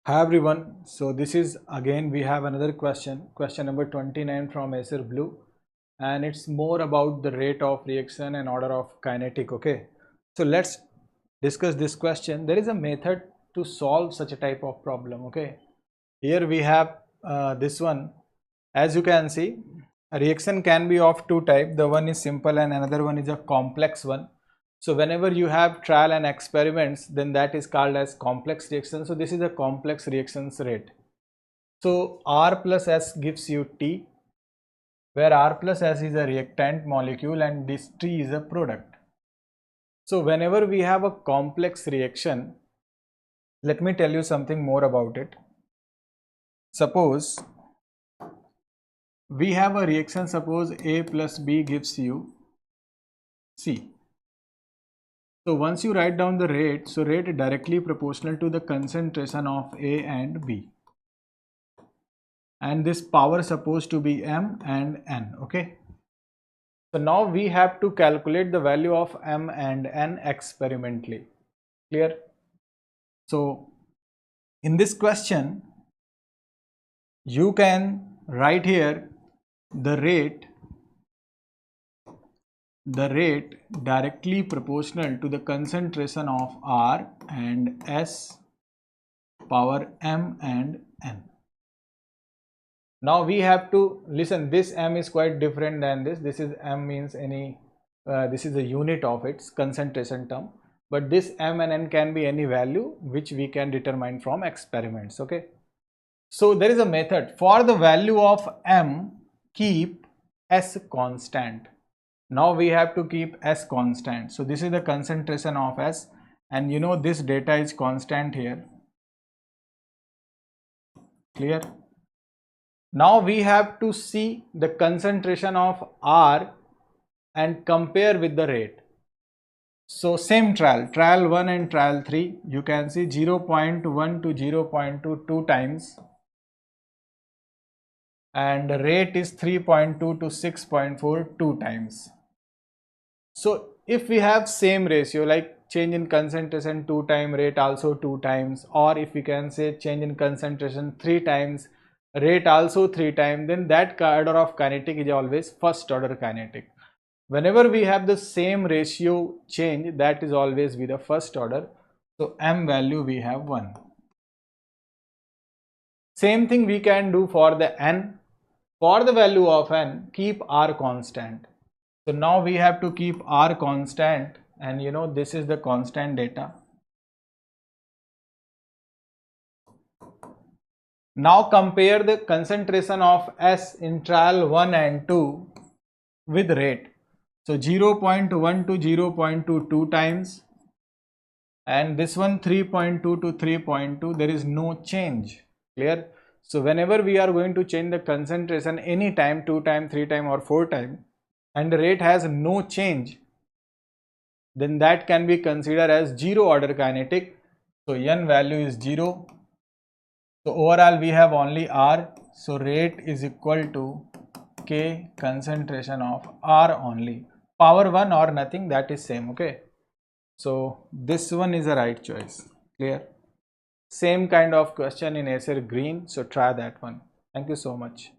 Hi everyone, so this is again we have another question number 29 from Acer Blue, and it's more about the rate of reaction and order of kinetic. Okay, so let's discuss this question. There is a method to solve such a type of problem. Okay, here we have this one. As you can see, a reaction can be of two types. The one is simple and another one is a complex one. So whenever you have trial and experiments, then that is called as complex reaction. So this is a complex reactions rate. So R plus S gives you T, where R plus S is a reactant molecule and this T is a product. So whenever we have a complex reaction, let me tell you something more about it. Suppose we have a reaction, suppose A plus B gives you C. So once you write down the rate, so rate directly proportional to the concentration of A and B. And this power supposed to be M and N, okay? So now we have to calculate the value of M and N experimentally, clear? So in this question, you can write here the rate directly proportional to the concentration of R and S power M and N. Now we have to listen, this M is quite different than this. This is M means any, this is the unit of its concentration term, but this M and N can be any value which we can determine from experiments, okay? So there is a method for the value of M, keep S constant. Now we have to keep S constant. So this is the concentration of S, and you know this data is constant here, clear? Now we have to see the concentration of R and compare with the rate. So same trial 1 and trial 3, you can see 0.1 to 0.2 2 times, and the rate is 3.2 to 6.4 2 times. So if we have same ratio, like change in concentration 2 times, rate also 2 times, or if we can say change in concentration 3 times, rate also 3 times, then that order of kinetic is always first order kinetic. Whenever we have the same ratio change, that is always be the first order. So M value we have 1. Same thing we can do for the N. For the value of N, keep R constant. So now we have to keep R constant, and you know this is the constant data. Now compare the concentration of S in trial 1 and 2 with rate. So 0.1 to 0.2 2 times, and this one 3.2 to 3.2, there is no change, clear? So whenever we are going to change the concentration any time, 2 times, 3 times or 4 times, and the rate has no change, then that can be considered as zero order kinetic. So N value is 0. So overall we have only R, so rate is equal to K concentration of R only. Power 1 or nothing, that is same, okay? So this one is the right choice, clear? Same kind of question in Acer green, so try that one. Thank you so much.